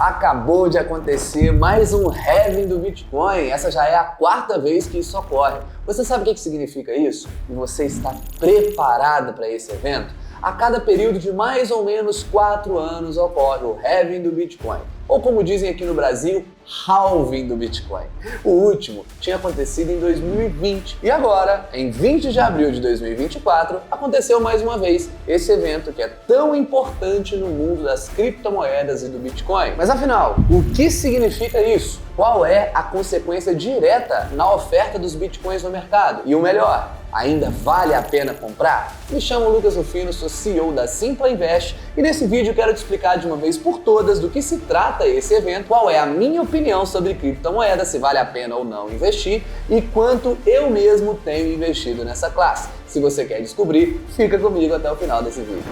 Acabou de acontecer mais um halving do Bitcoin. Essa já é a quarta vez que isso ocorre. Você sabe o que significa isso? E você está preparado para esse evento? A cada período de mais ou menos 4 anos ocorre o halving do Bitcoin. Ou como dizem aqui no Brasil, halving do Bitcoin. O último tinha acontecido em 2020 e agora, em 20 de abril de 2024, aconteceu mais uma vez esse evento que é tão importante no mundo das criptomoedas e do Bitcoin. Mas afinal, o que significa isso? Qual é a consequência direta na oferta dos Bitcoins no mercado? E o melhor, ainda vale a pena comprar? Me chamo Lucas Rufino, sou CEO da Simpla Invest e nesse vídeo quero te explicar de uma vez por todas do que se trata esse evento, qual é a minha opinião sobre criptomoedas, se vale a pena ou não investir e quanto eu mesmo tenho investido nessa classe. Se você quer descobrir, fica comigo até o final desse vídeo.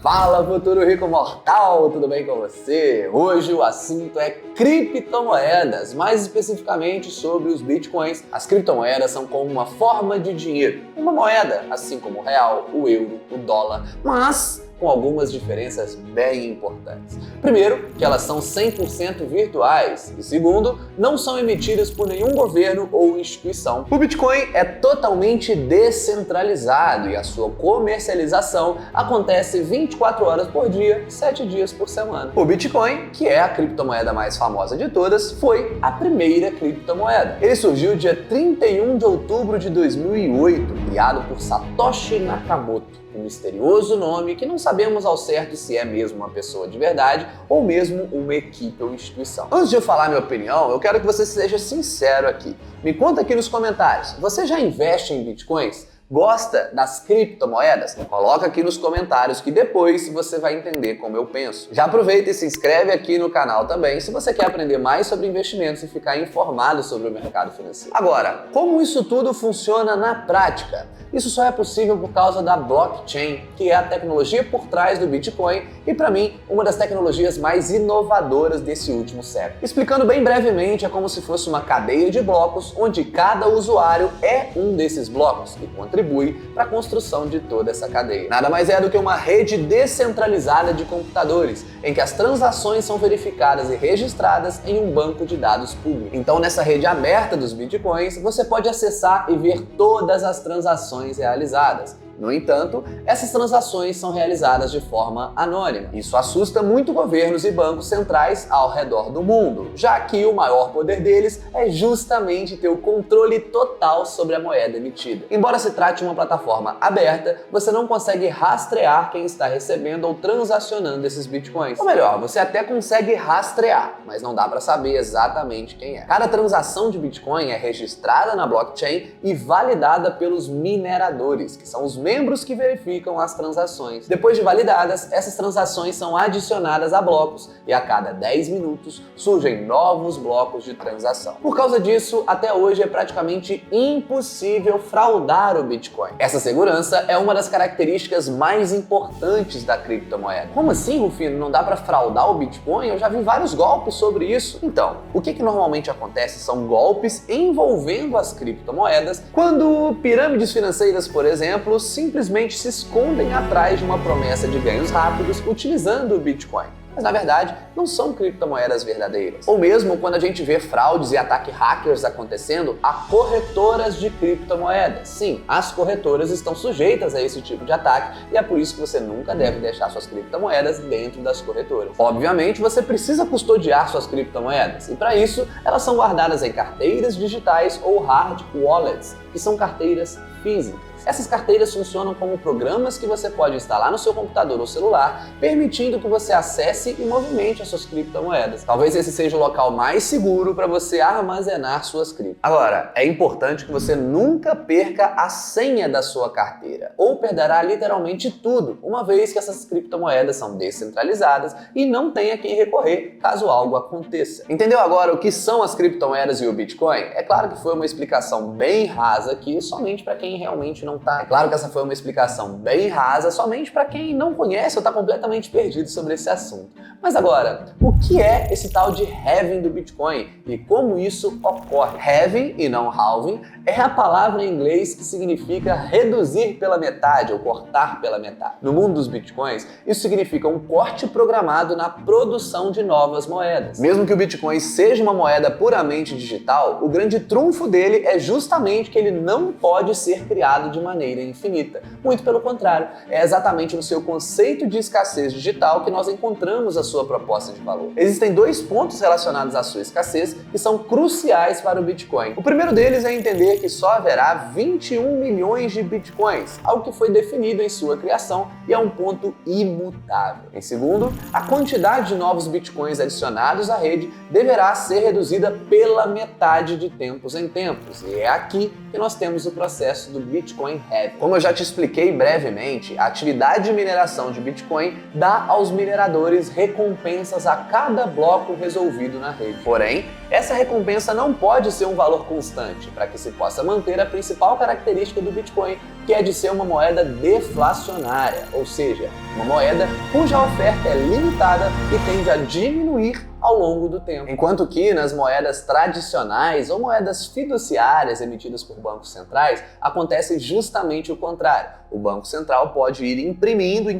Fala, futuro rico mortal, tudo bem com você? Hoje o assunto é criptomoedas, mais especificamente sobre os bitcoins. As criptomoedas são como uma forma de dinheiro, uma moeda, assim como o real, o euro, o dólar, mas com algumas diferenças bem importantes. Primeiro, que elas são 100% virtuais e segundo, não são emitidas por nenhum governo ou instituição. O Bitcoin é totalmente descentralizado e a sua comercialização acontece 24 horas por dia, 7 dias por semana. O Bitcoin, que é a criptomoeda mais famosa de todas, foi a primeira criptomoeda. Ele surgiu dia 31 de outubro de 2008, criado por Satoshi Nakamoto. Um misterioso nome que não sabemos ao certo se é mesmo uma pessoa de verdade ou mesmo uma equipe ou instituição. Antes de eu falar minha opinião, eu quero que você seja sincero aqui. Me conta aqui nos comentários, você já investe em bitcoins? Gosta das criptomoedas? Coloca aqui nos comentários que depois você vai entender como eu penso. Já aproveita e se inscreve aqui no canal também se você quer aprender mais sobre investimentos e ficar informado sobre o mercado financeiro. Agora, como isso tudo funciona na prática? Isso só é possível por causa da blockchain, que é a tecnologia por trás do Bitcoin e, para mim, uma das tecnologias mais inovadoras desse último século. Explicando bem brevemente, é como se fosse uma cadeia de blocos onde cada usuário é um desses blocos e contribui para a construção de toda essa cadeia. Nada mais é do que uma rede descentralizada de computadores, em que as transações são verificadas e registradas em um banco de dados público. Então, nessa rede aberta dos Bitcoins, você pode acessar e ver todas as transações realizadas. No entanto, essas transações são realizadas de forma anônima. Isso assusta muito governos e bancos centrais ao redor do mundo, já que o maior poder deles é justamente ter o controle total sobre a moeda emitida. Embora se trate de uma plataforma aberta, você não consegue rastrear quem está recebendo ou transacionando esses bitcoins. Ou melhor, você até consegue rastrear, mas não dá para saber exatamente quem é. Cada transação de bitcoin é registrada na blockchain e validada pelos mineradores, que são os membros que verificam as transações. Depois de validadas, essas transações são adicionadas a blocos e a cada 10 minutos surgem novos blocos de transação. Por causa disso, até hoje é praticamente impossível fraudar o Bitcoin. Essa segurança é uma das características mais importantes da criptomoeda. Como assim, Rufino? Não dá para fraudar o Bitcoin? Eu já vi vários golpes sobre isso. Então, o que normalmente acontece são golpes envolvendo as criptomoedas quando pirâmides financeiras, por exemplo, simplesmente se escondem atrás de uma promessa de ganhos rápidos utilizando o Bitcoin. Mas na verdade não são criptomoedas verdadeiras. Ou mesmo quando a gente vê fraudes e ataques hackers acontecendo a corretoras de criptomoedas. Sim, as corretoras estão sujeitas a esse tipo de ataque e é por isso que você nunca deve deixar suas criptomoedas dentro das corretoras. Obviamente você precisa custodiar suas criptomoedas e para isso elas são guardadas em carteiras digitais ou hard wallets, que são carteiras físicas. Essas carteiras funcionam como programas que você pode instalar no seu computador ou celular, permitindo que você acesse e movimente as suas criptomoedas. Talvez esse seja o local mais seguro para você armazenar suas criptos. Agora, é importante que você nunca perca a senha da sua carteira, ou perderá literalmente tudo, uma vez que essas criptomoedas são descentralizadas e não tem a quem recorrer caso algo aconteça. Entendeu agora o que são as criptomoedas e o Bitcoin? É claro que foi uma explicação bem rasa aqui, somente para quem realmente não não tá. É claro que essa foi uma explicação bem rasa, somente para quem não conhece ou está completamente perdido sobre esse assunto. Mas agora, o que é esse tal de halving do Bitcoin e como isso ocorre? Halving e não halving é a palavra em inglês que significa reduzir pela metade ou cortar pela metade. No mundo dos Bitcoins, isso significa um corte programado na produção de novas moedas. Mesmo que o Bitcoin seja uma moeda puramente digital, o grande trunfo dele é justamente que ele não pode ser criado de maneira infinita. Muito pelo contrário, é exatamente no seu conceito de escassez digital que nós encontramos a sua proposta de valor. Existem dois pontos relacionados à sua escassez que são cruciais para o Bitcoin. O primeiro deles é entender que só haverá 21 milhões de Bitcoins, algo que foi definido em sua criação e é um ponto imutável. Em segundo, a quantidade de novos Bitcoins adicionados à rede deverá ser reduzida pela metade de tempos em tempos, e é aqui que nós temos o processo do Bitcoin Halving. Como eu já te expliquei brevemente, a atividade de mineração de Bitcoin dá aos mineradores recompensas a cada bloco resolvido na rede. Porém, essa recompensa não pode ser um valor constante para que se possa manter a principal característica do Bitcoin, que é de ser uma moeda deflacionária, ou seja, uma moeda cuja oferta é limitada e tende a diminuir ao longo do tempo. Enquanto que nas moedas tradicionais ou moedas fiduciárias emitidas por bancos centrais, acontece justamente o contrário. O Banco Central pode ir imprimindo,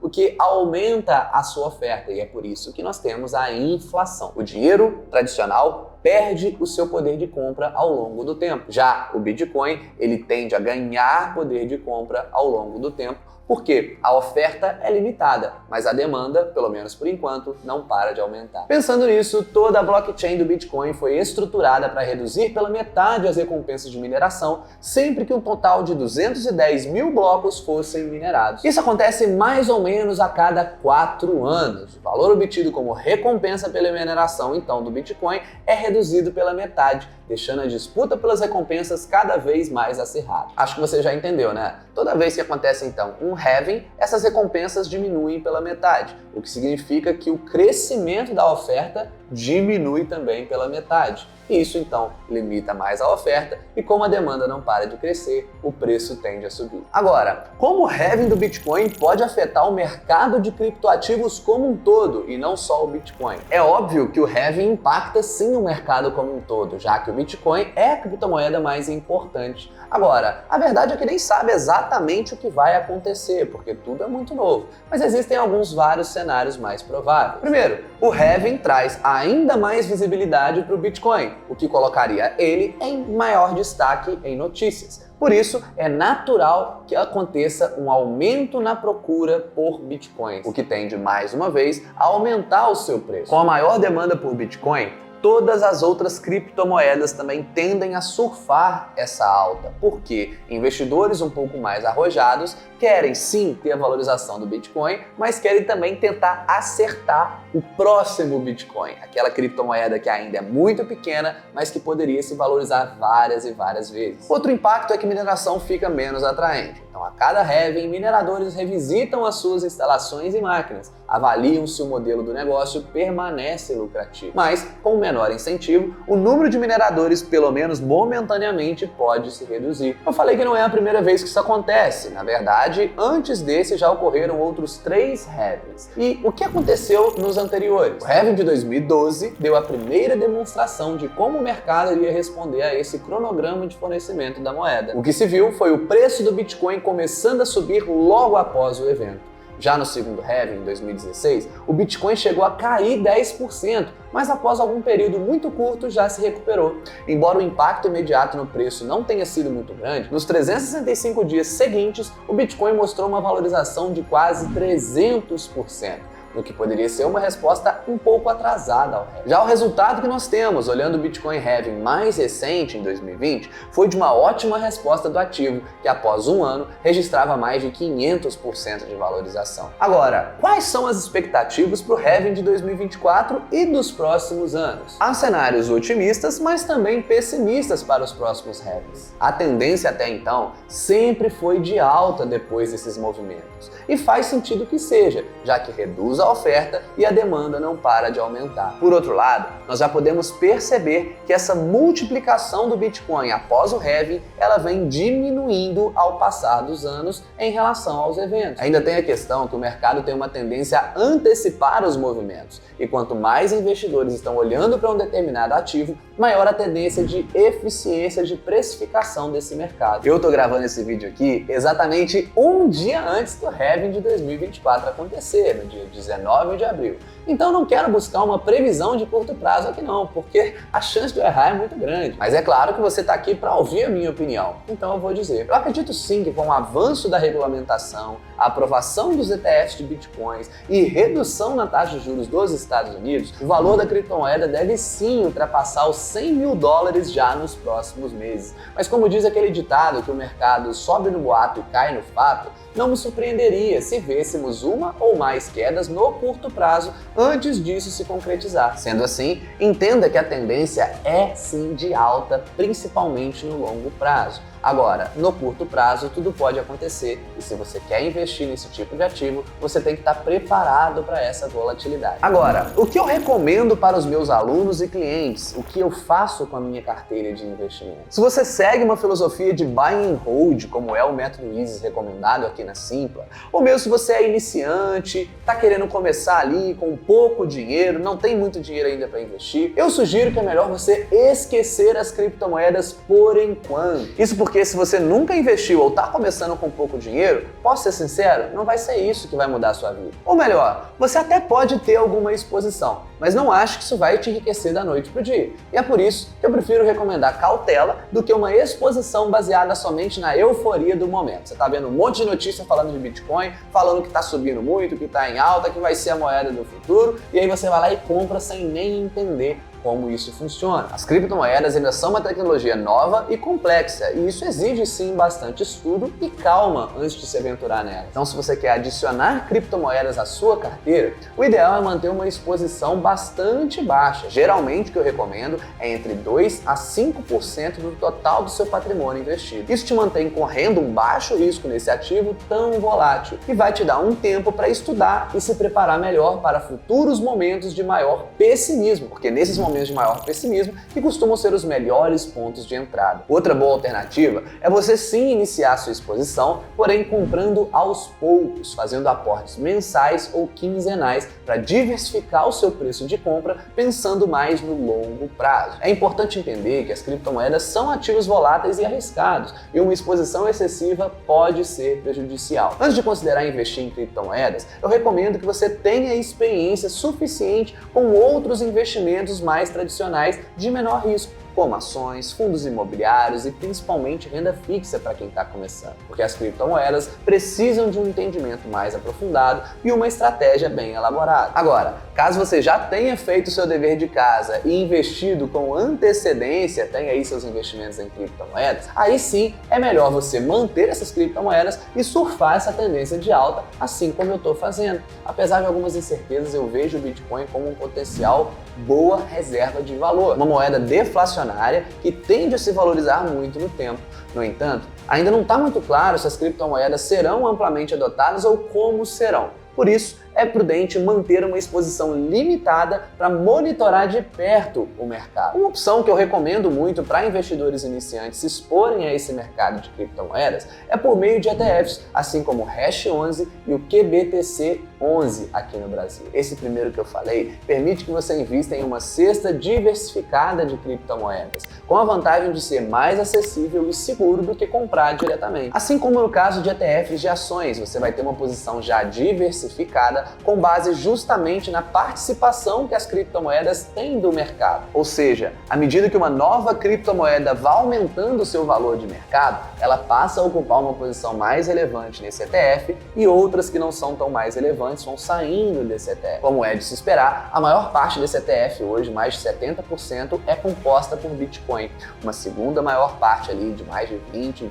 o que aumenta a sua oferta, e é por isso que nós temos a inflação. O dinheiro tradicional perde o seu poder de compra ao longo do tempo. Já o Bitcoin, ele tende a ganhar poder de compra ao longo do tempo, porque a oferta é limitada, mas a demanda, pelo menos por enquanto, não para de aumentar. Pensando nisso, toda a blockchain do Bitcoin foi estruturada para reduzir pela metade as recompensas de mineração sempre que um total de 210 mil blocos fossem minerados. Isso acontece mais ou menos a cada 4 anos. O valor obtido como recompensa pela mineração, então, do Bitcoin é reduzido pela metade, deixando a disputa pelas recompensas cada vez mais acirrada. Acho que você já entendeu, né? Toda vez que acontece, então, um halving, essas recompensas diminuem pela metade, o que significa que o crescimento da oferta diminui também pela metade. E isso, então, limita mais a oferta e como a demanda não para de crescer, o preço tende a subir. Agora, como o halving do Bitcoin pode afetar o mercado de criptoativos como um todo e não só o Bitcoin? É óbvio que o halving impacta sim o mercado como um todo, já que o Bitcoin é a criptomoeda mais importante. Agora, a verdade é que nem sabe exatamente o que vai acontecer, porque tudo é muito novo, mas existem vários cenários mais prováveis. Primeiro, o halving traz ainda mais visibilidade para o Bitcoin, o que colocaria ele em maior destaque em notícias. Por isso, é natural que aconteça um aumento na procura por Bitcoins, o que tende, mais uma vez, a aumentar o seu preço. Com a maior demanda por Bitcoin, todas as outras criptomoedas também tendem a surfar essa alta, porque investidores um pouco mais arrojados querem sim ter a valorização do Bitcoin, mas querem também tentar acertar o próximo Bitcoin, aquela criptomoeda que ainda é muito pequena, mas que poderia se valorizar várias e várias vezes. Outro impacto é que mineração fica menos atraente. Então, a cada halving, mineradores revisitam as suas instalações e máquinas, avaliam se o modelo do negócio permanece lucrativo. Mas, com o menor incentivo, o número de mineradores, pelo menos momentaneamente, pode se reduzir. Eu falei que não é a primeira vez que isso acontece. Na verdade, antes desse já ocorreram outros 3 halvings. E o que aconteceu nos anteriores? O halving de 2012 deu a primeira demonstração de como o mercado iria responder a esse cronograma de fornecimento da moeda. O que se viu foi o preço do Bitcoin começando a subir logo após o evento. Já no segundo halving, em 2016, o Bitcoin chegou a cair 10%, mas após algum período muito curto já se recuperou. Embora o impacto imediato no preço não tenha sido muito grande, nos 365 dias seguintes, o Bitcoin mostrou uma valorização de quase 300%. No que poderia ser uma resposta um pouco atrasada ao halving. Já o resultado que nós temos, olhando o Bitcoin Halving mais recente, em 2020, foi de uma ótima resposta do ativo, que após um ano registrava mais de 500% de valorização. Agora, quais são as expectativas para o Halving de 2024 e dos próximos anos? Há cenários otimistas, mas também pessimistas para os próximos Halvings. A tendência até então sempre foi de alta depois desses movimentos. E faz sentido que seja, já que reduz reduz a oferta e a demanda não para de aumentar. Por outro lado, nós já podemos perceber que essa multiplicação do Bitcoin após o halving, ela vem diminuindo ao passar dos anos em relação aos eventos. Ainda tem a questão que o mercado tem uma tendência a antecipar os movimentos, e quanto mais investidores estão olhando para um determinado ativo, maior a tendência de eficiência de precificação desse mercado. Eu estou gravando esse vídeo aqui exatamente um dia antes do halving de 2024 acontecer, no dia 19 de abril. Então não quero buscar uma previsão de curto prazo aqui não, porque a chance de eu errar é muito grande. Mas é claro que você está aqui para ouvir a minha opinião, então eu vou dizer. Eu acredito sim que com o avanço da regulamentação, a aprovação dos ETFs de Bitcoins e redução na taxa de juros dos Estados Unidos, o valor da criptomoeda deve sim ultrapassar os 100 mil dólares já nos próximos meses. Mas como diz aquele ditado que o mercado sobe no boato e cai no fato, não me surpreenderia se vêssemos uma ou mais quedas no curto prazo antes disso se concretizar. Sendo assim, entenda que a tendência é sim de alta, principalmente no longo prazo. Agora, no curto prazo, tudo pode acontecer e se você quer investir nesse tipo de ativo, você tem que estar preparado para essa volatilidade. Agora, o que eu recomendo para os meus alunos e clientes? O que eu faço com a minha carteira de investimento? Se você segue uma filosofia de buy and hold, como é o método ISIS recomendado aqui na Simpla, ou mesmo se você é iniciante, está querendo começar ali com pouco dinheiro, não tem muito dinheiro ainda para investir, eu sugiro que é melhor você esquecer as criptomoedas por enquanto. Isso porque se você nunca investiu ou está começando com pouco dinheiro, posso ser sincero, não vai ser isso que vai mudar a sua vida. Ou melhor, você até pode ter alguma exposição, mas não acho que isso vai te enriquecer da noite para o dia. E é por isso que eu prefiro recomendar cautela do que uma exposição baseada somente na euforia do momento. Você está vendo um monte de notícia falando de Bitcoin, falando que está subindo muito, que está em alta, que vai ser a moeda do futuro, e aí você vai lá e compra sem nem entender como isso funciona. As criptomoedas ainda são uma tecnologia nova e complexa, e isso exige sim bastante estudo e calma antes de se aventurar nela. Então, se você quer adicionar criptomoedas à sua carteira, o ideal é manter uma exposição bastante baixa. Geralmente o que eu recomendo é entre 2 a 5% do total do seu patrimônio investido. Isso te mantém correndo um baixo risco nesse ativo tão volátil e vai te dar um tempo para estudar e se preparar melhor para futuros momentos de maior pessimismo, porque nesses momentos de maior pessimismo que costumam ser os melhores pontos de entrada. Outra boa alternativa é você sim iniciar sua exposição, porém comprando aos poucos, fazendo aportes mensais ou quinzenais para diversificar o seu preço de compra, pensando mais no longo prazo. É importante entender que as criptomoedas são ativos voláteis e arriscados, e uma exposição excessiva pode ser prejudicial. Antes de considerar investir em criptomoedas, eu recomendo que você tenha experiência suficiente com outros investimentos mais tradicionais de menor risco, como ações, fundos imobiliários e principalmente renda fixa para quem está começando, porque as criptomoedas precisam de um entendimento mais aprofundado e uma estratégia bem elaborada. Agora, caso você já tenha feito o seu dever de casa e investido com antecedência, tem aí seus investimentos em criptomoedas, aí sim é melhor você manter essas criptomoedas e surfar essa tendência de alta, assim como eu estou fazendo. Apesar de algumas incertezas, eu vejo o Bitcoin como um potencial boa reserva de valor, uma moeda deflacionária que tende a se valorizar muito no tempo. No entanto, ainda não está muito claro se as criptomoedas serão amplamente adotadas ou como serão. Por isso, é prudente manter uma exposição limitada para monitorar de perto o mercado. Uma opção que eu recomendo muito para investidores iniciantes se exporem a esse mercado de criptomoedas é por meio de ETFs, assim como o Hash11 e o QBTC11 aqui no Brasil. Esse primeiro que eu falei permite que você invista em uma cesta diversificada de criptomoedas, com a vantagem de ser mais acessível e seguro do que comprar diretamente. Assim como no caso de ETFs de ações, você vai ter uma posição já diversificada com base justamente na participação que as criptomoedas têm do mercado. Ou seja, à medida que uma nova criptomoeda vai aumentando o seu valor de mercado, ela passa a ocupar uma posição mais relevante nesse ETF e outras que não são tão mais relevantes vão saindo desse ETF. Como é de se esperar, a maior parte desse ETF hoje, mais de 70%, é composta por Bitcoin. Uma segunda maior parte ali, de mais de 20,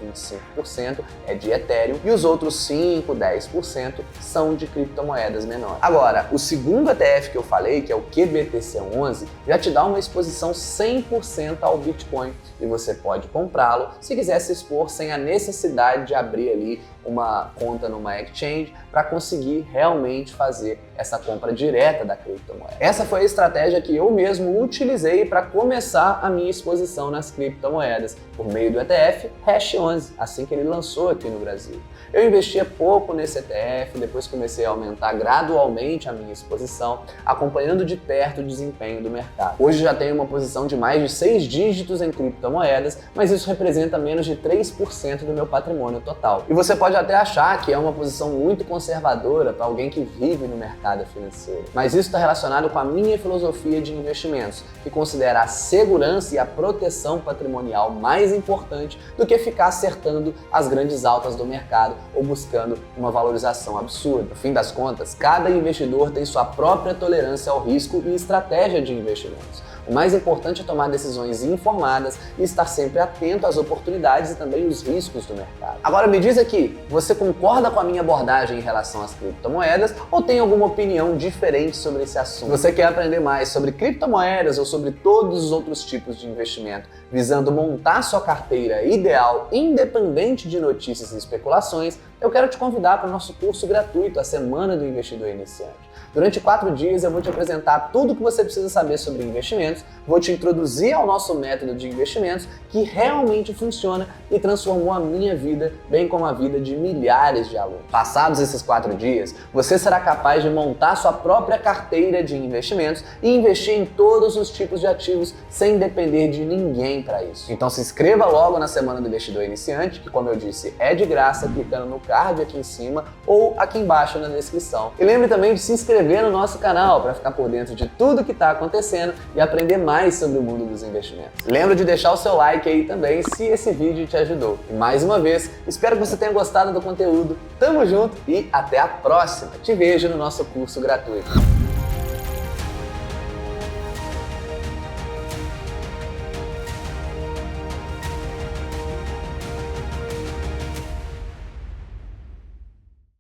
25%, é de Ethereum e os outros 5, 10% são de criptomoedas menores. Agora, o segundo ETF que eu falei, que é o QBTC11, já te dá uma exposição 100% ao Bitcoin e você pode comprá-lo se quiser se expor sem a necessidade de abrir ali uma conta numa exchange para conseguir realmente fazer essa compra direta da criptomoeda. Essa foi a estratégia que eu mesmo utilizei para começar a minha exposição nas criptomoedas, por meio do ETF Hash11, assim que ele lançou aqui no Brasil. Eu investia pouco nesse ETF, depois comecei a aumentar gradualmente a minha exposição, acompanhando de perto o desempenho do mercado. Hoje já tenho uma posição de mais de 6 dígitos em criptomoedas, mas isso representa menos de 3% do meu patrimônio total. E você pode até achar que é uma posição muito conservadora para alguém que vive no mercado financeiro, mas isso está relacionado com a minha filosofia de investimentos, que considera a segurança e a proteção patrimonial mais importante do que ficar acertando as grandes altas do mercado ou buscando uma valorização absurda. No fim das contas, cada investidor tem sua própria tolerância ao risco e estratégia de investimentos. O mais importante é tomar decisões informadas e estar sempre atento às oportunidades e também os riscos do mercado. Agora me diz aqui, você concorda com a minha abordagem em relação às criptomoedas ou tem alguma opinião diferente sobre esse assunto? Você quer aprender mais sobre criptomoedas ou sobre todos os outros tipos de investimento, visando montar sua carteira ideal, independente de notícias e especulações? Eu quero te convidar para o nosso curso gratuito, a Semana do Investidor Iniciante. Durante 4 dias eu vou te apresentar tudo o que você precisa saber sobre investimentos, vou te introduzir ao nosso método de investimentos que realmente funciona e transformou a minha vida, bem como a vida de milhares de alunos. Passados esses 4 dias, você será capaz de montar sua própria carteira de investimentos e investir em todos os tipos de ativos sem depender de ninguém para isso. Então se inscreva logo na Semana do Investidor Iniciante, que como eu disse é de graça, clicando no card aqui em cima ou aqui embaixo na descrição. E lembre também de se inscrever no nosso canal para ficar por dentro de tudo que está acontecendo e aprender mais sobre o mundo dos investimentos. Lembra de deixar o seu like aí também se esse vídeo te ajudou. E mais uma vez, espero que você tenha gostado do conteúdo. Tamo junto e até a próxima. Te vejo no nosso curso gratuito.